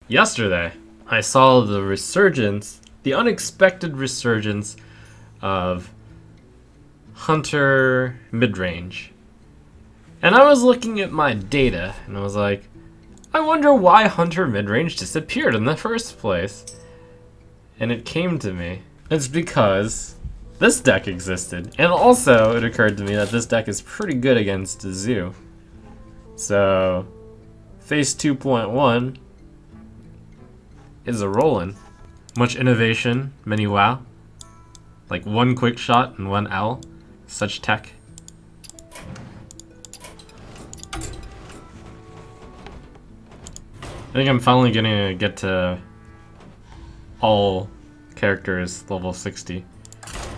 Yesterday, I saw the resurgence, the unexpected resurgence of Hunter Midrange. And I was looking at my data, and I was like, I wonder why Hunter Midrange disappeared in the first place. And it came to me. It's because this deck existed. And also, it occurred to me that this deck is pretty good against Zoo. So, phase 2.1 is a rollin'. Much innovation, many wow. Like one quick shot and one L. Such tech. I think I'm finally gonna get to all characters level 60.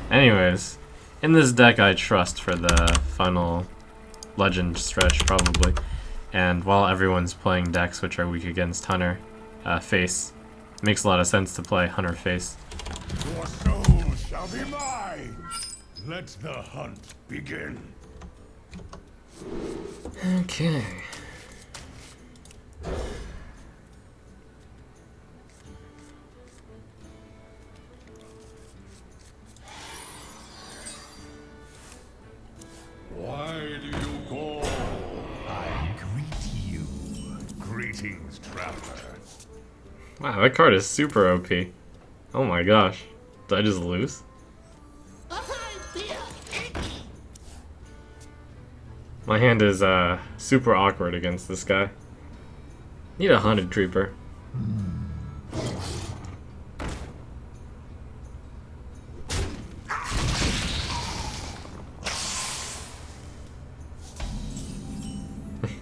Anyways, in this deck I trust for the final legend stretch probably. And while everyone's playing decks which are weak against Hunter face, makes a lot of sense to play Hunter face. Your soul shall be mine. Let the hunt begin. Okay. Why do you call? I greet you. Greetings, traveler. Wow, that card is super OP. Oh my gosh. Did I just lose? My hand is super awkward against this guy. Need a Hunted Creeper.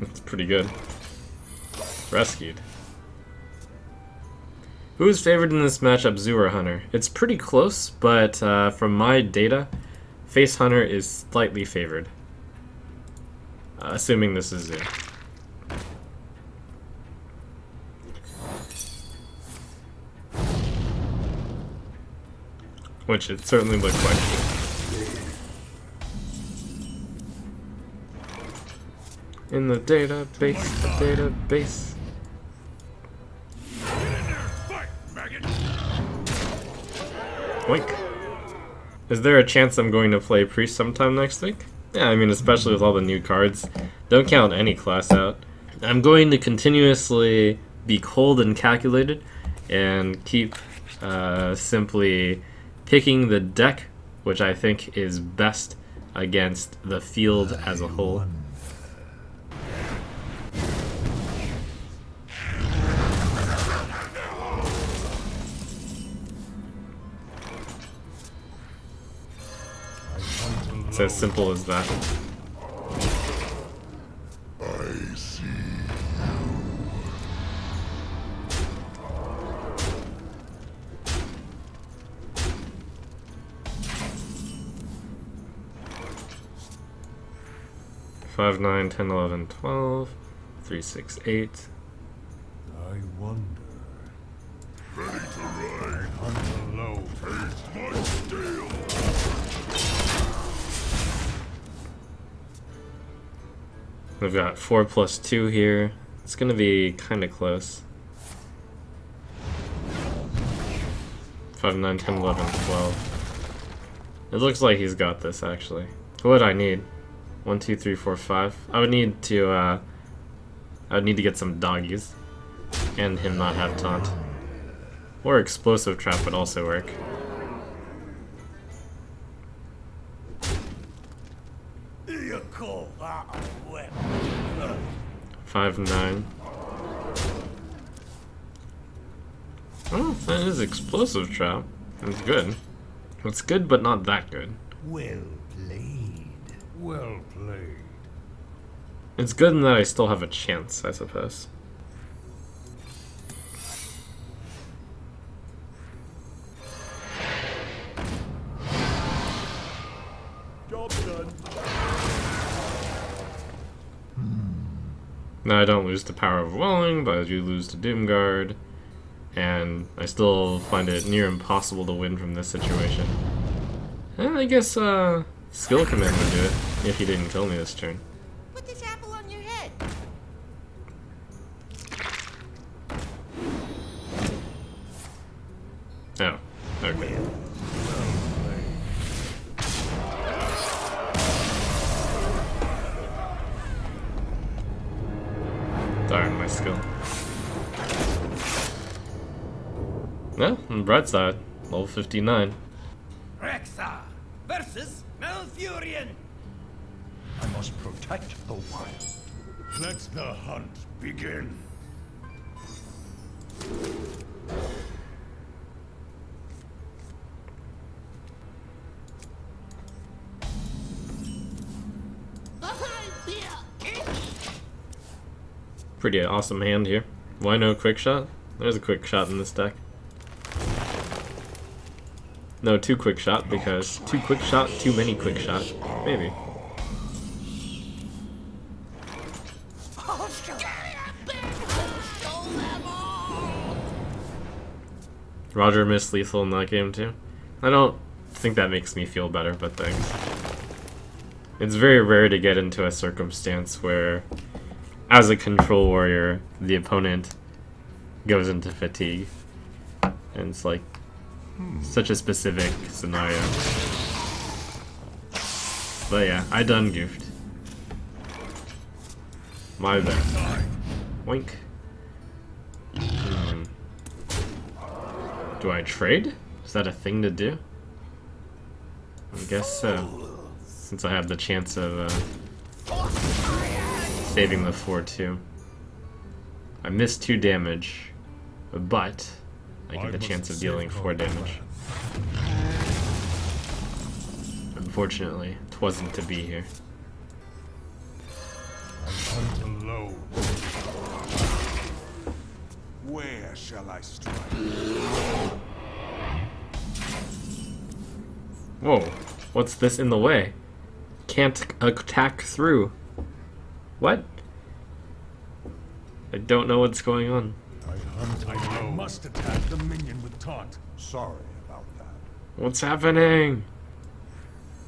It's pretty good. Rescued. Who's favored in this matchup, Zoo or Hunter? It's pretty close, but from my data, Face Hunter is slightly favored. Assuming this is Zoo. Which it certainly looks like. In the database, the database. Oink. Is there a chance I'm going to play Priest sometime next week? Yeah, I mean, especially with all the new cards. Don't count any class out. I'm going to continuously be cold and calculated and keep simply picking the deck which I think is best against the field as a whole. It's as simple as that. I see. 5, 9, 10, 11, 12, 3, 6, 8. I wonder. Ready to ride. Hunt alone. Taste my steel. We've got 4 plus 2 here. It's gonna be kind of close. 5, 9, 10, 11, 12. It looks like he's got this actually. What would I need? 1, 2, 3, 4, 5. I would need to get some doggies. And him not have taunt. Or explosive trap would also work. 5, 9. Oh, that is explosive trap. It's good. It's good, but not that good. Well played. Well played. It's good in that I still have a chance, I suppose. Job done. Now I don't lose to Power of Welling, but I do lose to Doomguard. And I still find it near impossible to win from this situation. And I guess Skill Command would do it, if he didn't kill me this turn. Put this apple on your head. Oh, okay. Darn my skill. No, on the bright side, level 59. Rexa versus Malfurion. I must protect the wild. Let the hunt begin. Pretty awesome hand here. Why no quick shot? There's a quick shot in this deck. No, two quick shot because two quick shot, too many quick shot. Maybe. Roger missed lethal in that game too. I don't think that makes me feel better, but thanks. It's very rare to get into a circumstance where, as a control warrior, the opponent goes into fatigue. And it's like such a specific scenario. But yeah, I done goofed. My bad. Wink. Do I trade? Is that a thing to do? I guess so. Since I have the chance of saving the 4-2. I missed 2 damage, but I get the chance of dealing 4 damage. Unfortunately, it wasn't to be here. I hunt alone. Where shall I strike? Whoa, what's this in the way? Can't attack through. What? I don't know what's going on. I hunt alone. I must attack the minion with taunt. Sorry about that. What's happening?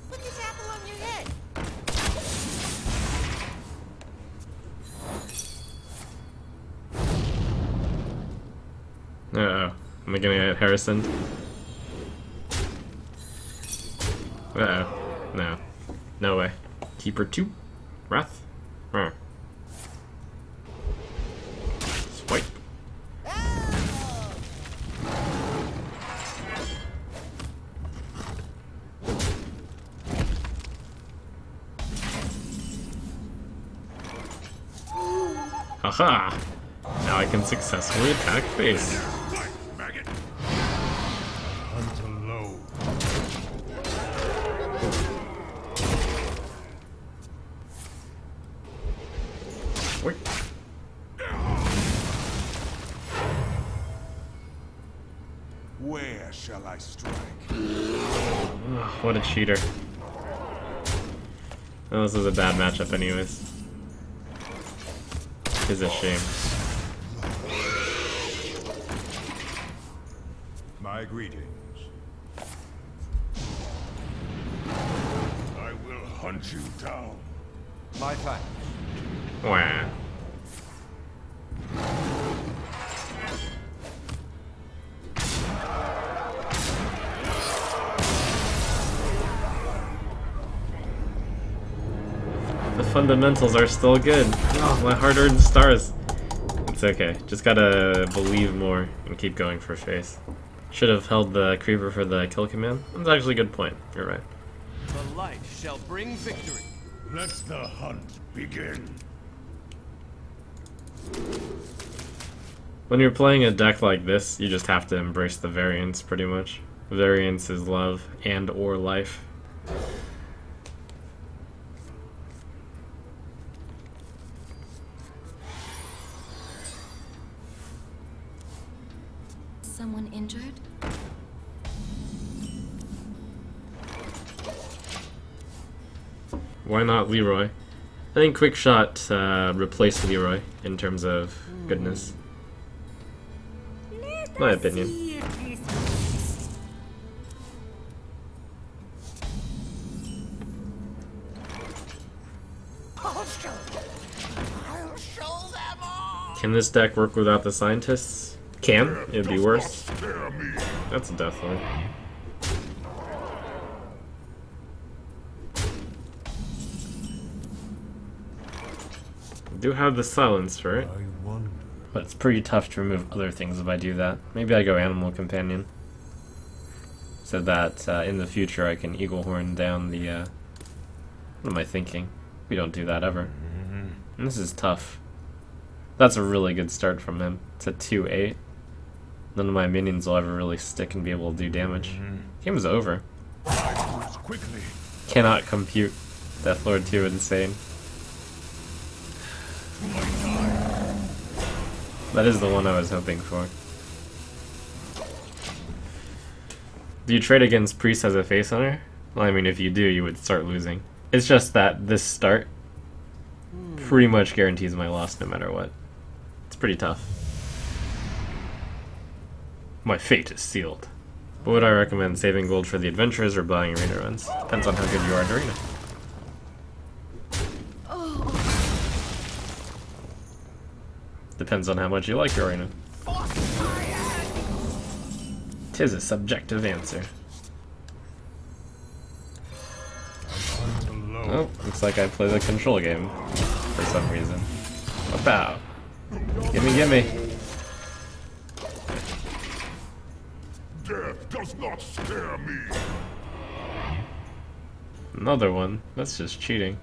Put this apple on your head. Uh-oh. Am I gonna get Harrison? Uh-oh. No. No way. Keeper 2. Wrath. Swipe. Haha! Now I can successfully attack face. Maggot. Hunt alone. Wait. Where shall I strike? Ugh, what a cheater. Oh, this is a bad matchup anyways. It's a shame. My greetings. I will hunt you down. My thanks. Wah. The fundamentals are still good. Oh, my hard-earned stars. It's okay. Just gotta believe more and keep going for face. Should have held the creeper for the kill command. That's actually a good point. You're right. The light shall bring victory. Let the hunt begin. When you're playing a deck like this, you just have to embrace the variance, pretty much. Variance is love and or life. Someone injured? Why not Leroy? I think Quick Shot replaced Leroy in terms of goodness. My opinion. I'll show them all. Can this deck work without the scientists? Can. It'd be worse. Spare me. That's a Death Lord. Do have the silence for it, I wonder. but it's pretty tough to remove other things if I do that. Maybe I go Animal Companion, so that in the future I can Eagle Horn down the. What am I thinking? We don't do that ever. And this is tough. That's a really good start from him. It's a 2/8. None of my minions will ever really stick and be able to do damage. Game's over. Quickly. Cannot compute. Deathlord 2 insane. That is the one I was hoping for. Do you trade against Priest as a face hunter? Well, I mean, if you do, you would start losing. It's just that this start pretty much guarantees my loss no matter what. It's pretty tough. My fate is sealed. What would I recommend? Saving gold for the adventures or buying arena runs? Depends on how good you are at arena. Depends on how much you like arena. Tis a subjective answer. Oh, looks like I play the control game for some reason. Wow. Gimme, gimme. Death does not scare me. Another one. That's just cheating.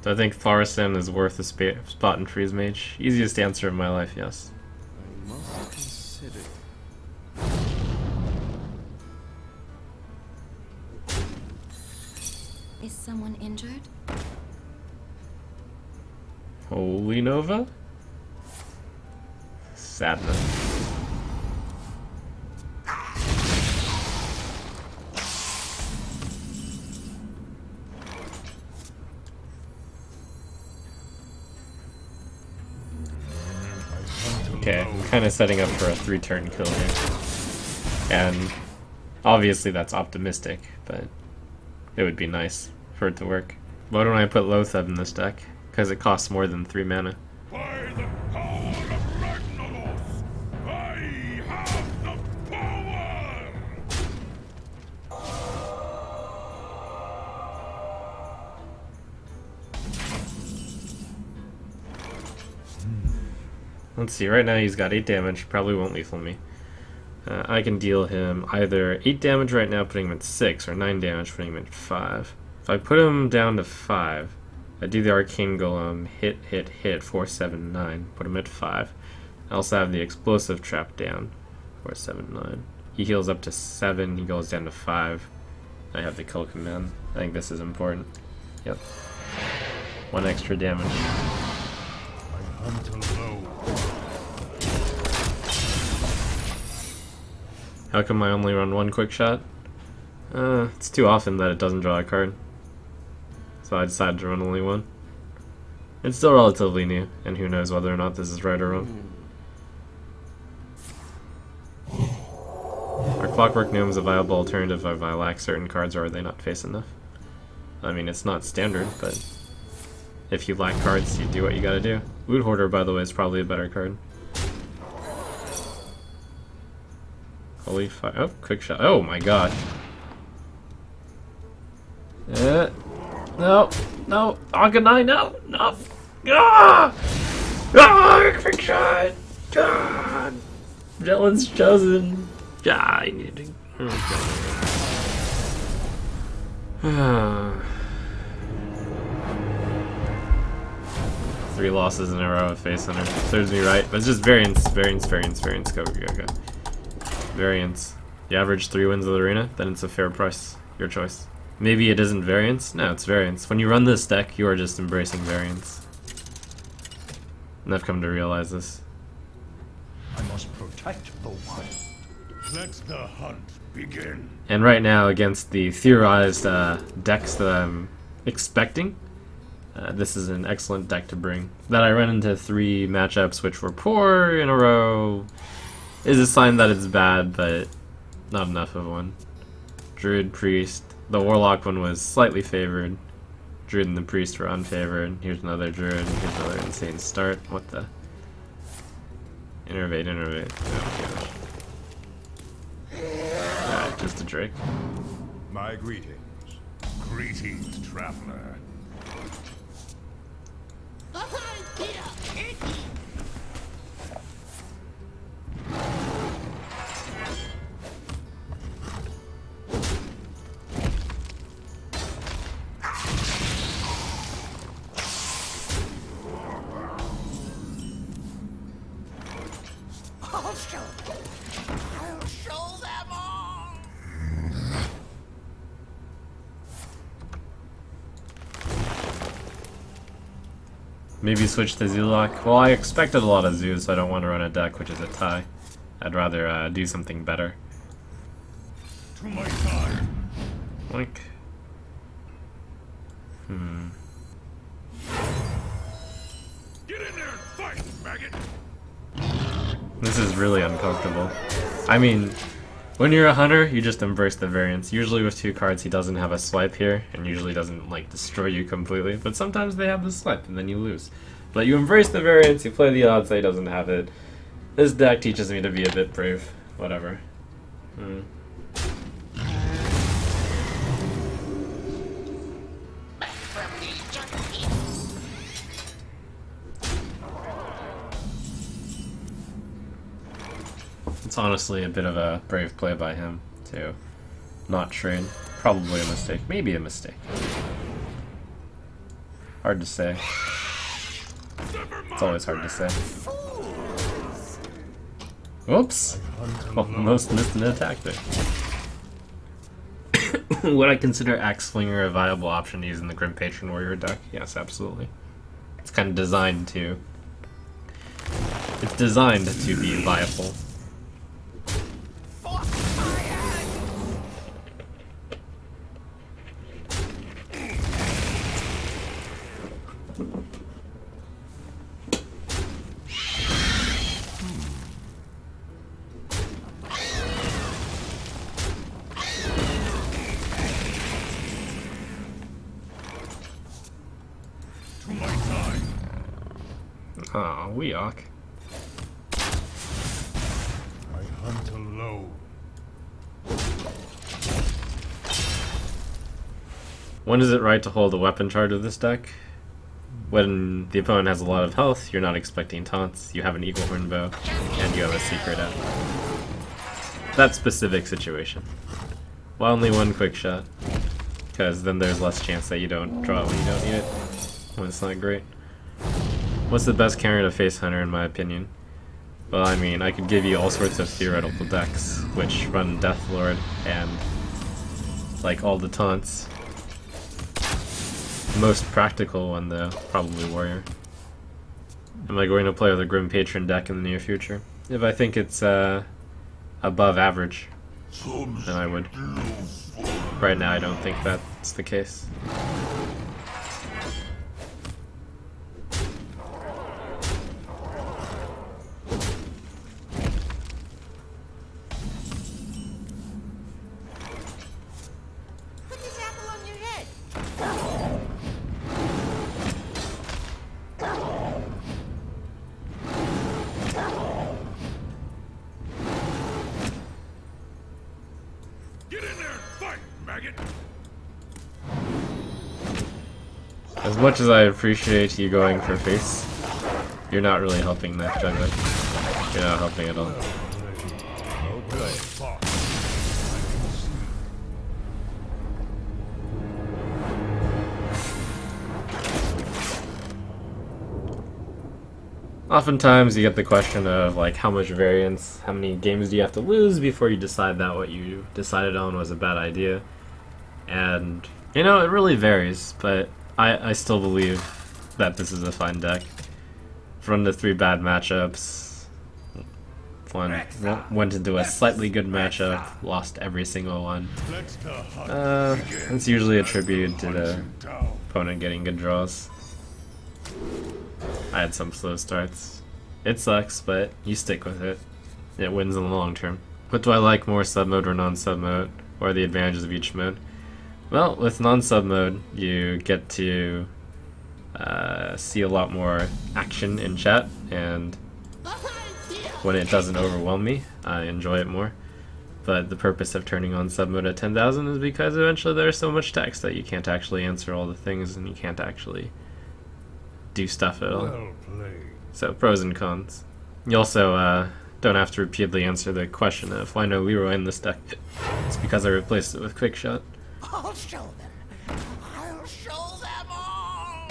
Do I think Thaurissan is worth a spot in Freeze Mage? Easiest answer of my life, yes. I must consider. Is someone injured? Holy Nova? Sadness. Okay, I'm kind of setting up for a 3-turn kill here. And obviously that's optimistic, but it would be nice for it to work. Why don't I put Loatheb in this deck? Because it costs more than 3 mana. By the power of Ragnaros, I have the power! Let's see, right now he's got 8 damage, probably won't lethal me. I can deal him either 8 damage right now, putting him at 6, or 9 damage, putting him at 5. If I put him down to 5, I do the Arcane Golem, hit, 4, 7, 9, put him at 5. I also have the Explosive Trap down, 4, 7, 9. He heals up to 7, he goes down to 5. I have the Kill Command. I think this is important. Yep. 1 extra damage. I hunt alone. How come I only run 1 quick shot? It's too often that it doesn't draw a card. So I decided to run only 1. It's still relatively new, and who knows whether or not this is right or wrong. Are Clockwork Gnomes a viable alternative if I lack certain cards, or are they not face enough? I mean, it's not standard, but if you lack cards, you do what you gotta do. Loot Hoarder, by the way, is probably a better card. Holy fire. Oh, quick shot. Oh my god. No. No. Arcanine, no. No. Ah! Ah! Quick shot. God. Jelen's chosen. Ah, I need to. Oh, 3 losses in a row of Face Hunter. Serves me right. But it's just variance. Go. Variance. You average 3 wins of the arena, then it's a fair price. Your choice. Maybe it isn't variance? No, it's variance. When you run this deck, you are just embracing variance. And I've come to realize this. I must protect the wild. Let the hunt begin. And right now, against the theorized decks that I'm expecting, this is an excellent deck to bring. That I ran into 3 matchups which were poor in a row is a sign that it's bad, but not enough of one. Druid, Priest. The Warlock one was slightly favored. Druid and the Priest were unfavored. Here's another Druid. Here's another insane start. What the? Innervate. Oh gosh. Alright, just a Drake. My greetings. Greetings, traveler. I'll show them all. Maybe switch to Zoolock. Well, I expected a lot of zoos, so I don't want to run a deck which is a tie. I'd rather do something better. To my side. Like, Get in there and fight, maggot. this is really uncomfortable. I mean, when you're a hunter, you just embrace the variance. Usually with 2 cards, he doesn't have a swipe here, and usually doesn't like destroy you completely. But sometimes they have the swipe, and then you lose. But you embrace the variance. You play the odds that he doesn't have it. This deck teaches me to be a bit brave. Whatever. It's honestly a bit of a brave play by him to not trade. Probably a mistake. Maybe a mistake. Hard to say. It's always hard to say. Whoops! Almost missed an attack there. Would I consider Axe Slinger a viable option to use in the Grim Patron Warrior deck? Yes, absolutely. It's kind of designed to... It's designed to be viable. Aw, Weok. I hunt alone. When is it right to hold a weapon charge with this deck? When the opponent has a lot of health, you're not expecting taunts, you have an Eagle Horn Bow, and you have a secret out. That specific situation. Well, only one quick shot, because then there's less chance that you don't draw it when you don't need it, when it's not great. What's the best counter to Face Hunter in my opinion? Well, I mean, I could give you all sorts of theoretical decks, which run Death Lord and, like, all the taunts. The most practical one, though, probably Warrior. Am I going to play with a Grim Patron deck in the near future? If I think it's, above average, then I would. Right now, I don't think that's the case. As much as I appreciate you going for face, you're not really helping that juggler. You're not helping at all. Oftentimes you get the question of like how much variance, how many games do you have to lose before you decide that what you decided on was a bad idea. And you know, it really varies, but I still believe that this is a fine deck. Run the 3 bad matchups. One went into a slightly good matchup, lost every single one. It's usually attributed to the opponent getting good draws. I had some slow starts. It sucks, but you stick with it. It wins in the long term. What do I like more, sub mode or non-sub mode? What are the advantages of each mode? Well, with non-sub mode, you get to see a lot more action in chat, and when it doesn't overwhelm me, I enjoy it more. But the purpose of turning on sub mode at 10,000 is because eventually there's so much text that you can't actually answer all the things, and you can't actually do stuff at all. Well played. So pros and cons. You also don't have to repeatedly answer the question of why no Leroy in this deck. It's because I replaced it with Quick Shot. I'll show them. I'll show them all.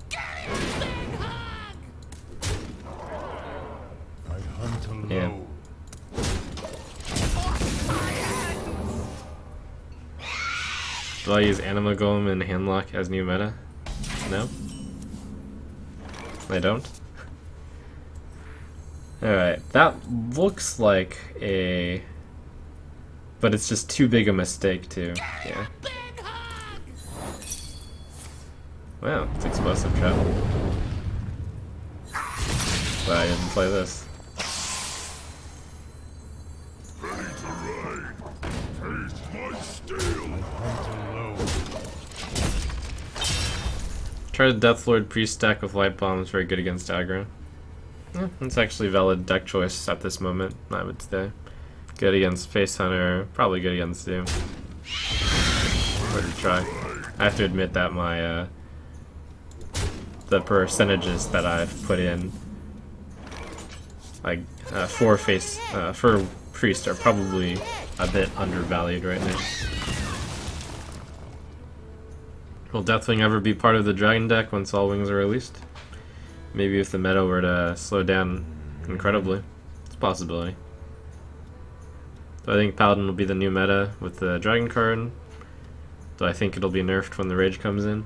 Get him, big hug! I hunt alone. Yeah. Do I use Anima Golem and Handlock as new meta? No? I don't? Alright, that looks like a... But it's just too big a mistake too. Yeah. Big hug! Wow, it's Explosive Trap. But I didn't play this. Ready to ride. Taste my steel. I hunt alone. Try the Deathlord Priest stack with Light Bombs, very good against aggro. Yeah, it's actually a valid deck choice at this moment, I would say. Good against Face Hunter, probably good against Zoo. Worth a try. I have to admit that my the percentages that I've put in, like for Priest, are probably a bit undervalued right now. Will Deathwing ever be part of the Dragon deck once all wings are released? Maybe if the meta were to slow down incredibly. It's a possibility. Do I think Paladin will be the new meta with the Dragon card? Do I think it'll be nerfed when the Rage comes in?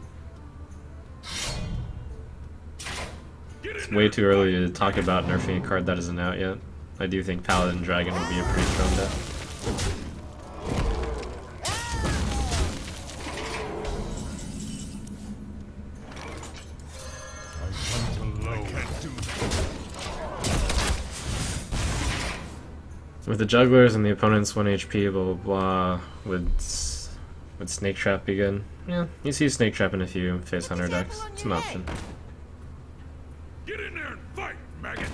It's way too early to talk about nerfing a card that isn't out yet. I do think Paladin Dragon will be a pretty strong deck. With the jugglers and the opponent's 1 HP, blah blah blah, would Snake Trap be good? Yeah, you see Snake Trap in a few Face Hunter decks. It's an option. Get in there and fight, maggot.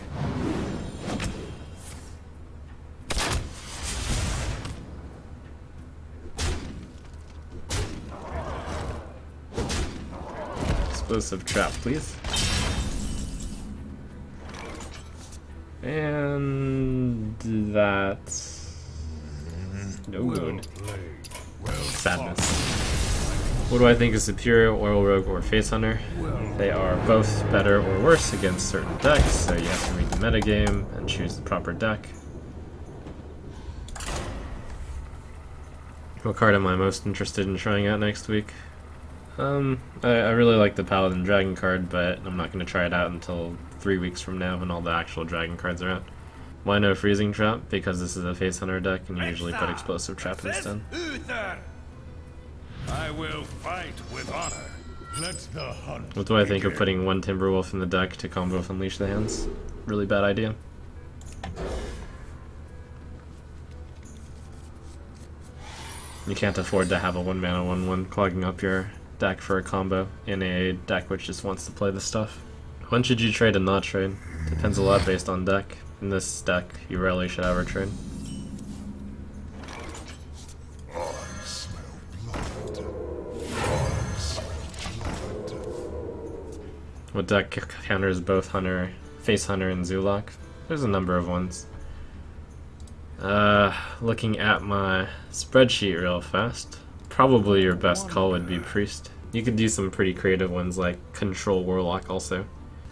Explosive Trap, please. And that's no good. Sadness. What do I think is superior, Oil Rogue or Face Hunter? They are both better or worse against certain decks, so you have to read the metagame and choose the proper deck. What card am I most interested in trying out next week? I really like the Paladin Dragon card, but I'm not going to try it out until 3 weeks from now when all the actual Dragon cards are out. Why no Freezing Trap? Because this is a Face Hunter deck and you usually put Explosive Trap instead. Uther. I will fight with honor. Let the hunt. What do I think of putting one Timberwolf in the deck to combo with Unleash the Hands? Really bad idea. You can't afford to have a 1-mana 1/1 clogging up your deck for a combo in a deck which just wants to play the stuff. When should you trade and not trade? Depends a lot based on deck. In this deck, you rarely should ever trade. I smell blood. I smell blood. What deck counters both Hunter, Face Hunter, and Zoolock? There's a number of ones. Looking at my spreadsheet real fast, probably your best call would be Priest. You could do some pretty creative ones like Control Warlock also.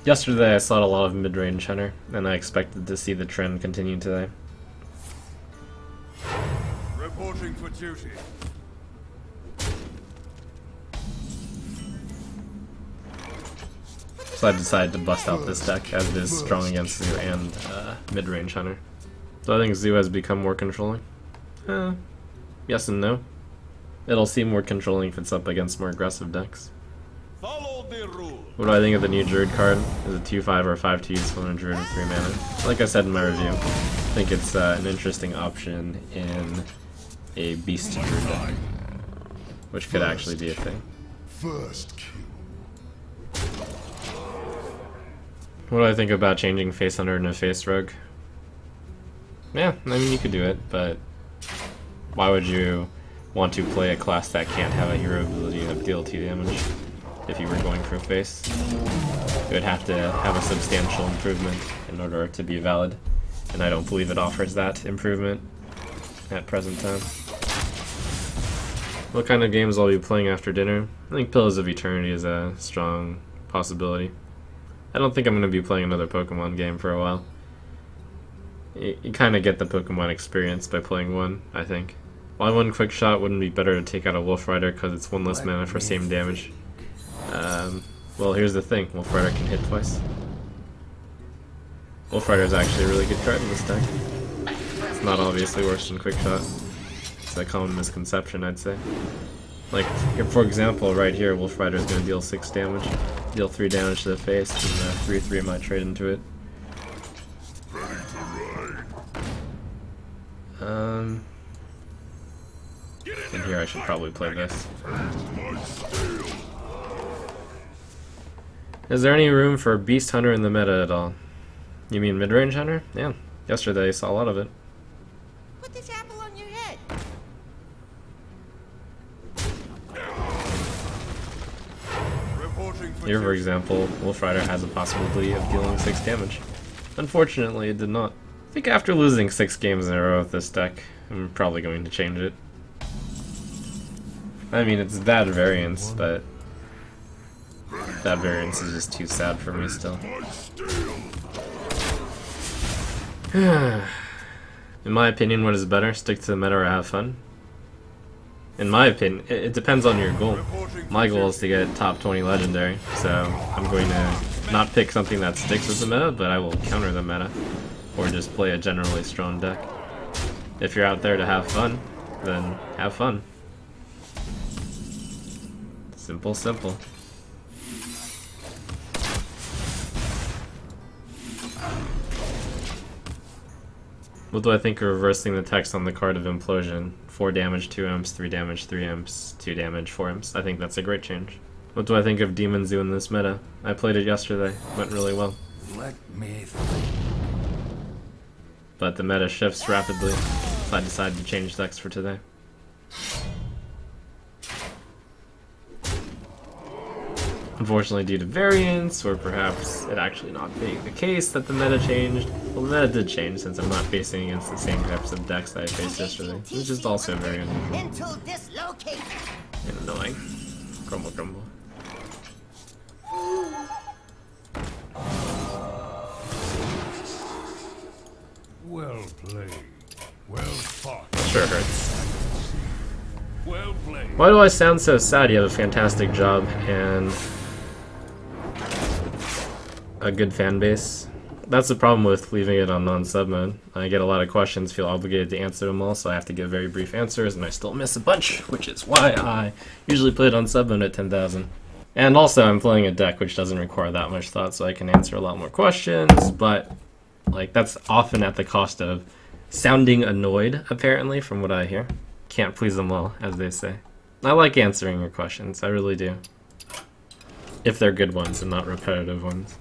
Yesterday I saw a lot of Midrange Hunter, and I expected to see the trend continue today. Reporting for duty. So I decided to bust out this deck as it is strong against Zoo and Midrange Hunter. So I think Zoo has become more controlling. Yes and no. It'll seem more controlling if it's up against more aggressive decks. Follow the rule. What do I think of the new Druid card? Is a 2/5 or 5 useful in a Druid with 3 mana? Like I said in my review, I think it's an interesting option in a Beast Druid deck, which could actually be a thing. First kill. What do I think about changing Face Hunter into Face Rogue? Yeah, I mean, you could do it, but why would you want to play a class that can't have a hero ability of deal 2 damage if you were going for Face? It would have to have a substantial improvement in order to be valid, and I don't believe it offers that improvement at present time. What kind of games I'll be playing after dinner? I think Pillars of Eternity is a strong possibility. I don't think I'm going to be playing another Pokemon game for a while. You kind of get the Pokemon experience by playing one, I think. Why one quick shot wouldn't be better to take out a Wolf Rider because it's 1 less mana for same damage? Well, here's the thing. Wolf Rider can hit twice. Wolf Rider is actually a really good card in this deck. It's not obviously worse than quick shot. It's a common misconception, I'd say. Like, here, for example, right here, Wolf Rider is going to deal 6 damage, deal 3 damage to the face, and 3/3 might trade into it. And here I should probably play this. Is there any room for Beast Hunter in the meta at all? You mean Midrange Hunter? Yeah, yesterday I saw a lot of it. Put this apple on your head. Here, for example, Wolf Rider has a possibility of dealing 6 damage. Unfortunately, it did not. I think after losing 6 games in a row with this deck, I'm probably going to change it. I mean, it's bad variance, but that variance is just too sad for me still. In my opinion, what is better? Stick to the meta or have fun? In my opinion, it depends on your goal. My goal is to get top 20 legendary, so I'm going to not pick something that sticks with the meta, but I will counter the meta, or just play a generally strong deck. If you're out there to have fun, then have fun. Simple, simple. What do I think of reversing the text on the card of Implosion? 4 damage, 2 imps, 3 damage, 3 imps, 2 damage, 4 imps. I think that's a great change. What do I think of Demon Zoo in this meta? I played it yesterday. Went really well. Let me think. But the meta shifts rapidly, so I decided to change decks for today. Unfortunately, due to variance, or perhaps it actually not being the case that the meta changed. Well, the meta did change since I'm not facing against the same types of decks that I faced yesterday, which is also very unusual and annoying. Grumble, grumble. Well played. Well fought. Sure hurts. Well played. Why do I sound so sad? You have a fantastic job and a good fan base. That's the problem with leaving it on non-sub mode. I get a lot of questions, feel obligated to answer them all, so I have to give very brief answers, and I still miss a bunch, which is why I usually play it on sub mode at 10,000. And also, I'm playing a deck which doesn't require that much thought, so I can answer a lot more questions, but like that's often at the cost of sounding annoyed, apparently, from what I hear. Can't please them all, as they say. I like answering your questions, I really do. If they're good ones and not repetitive ones.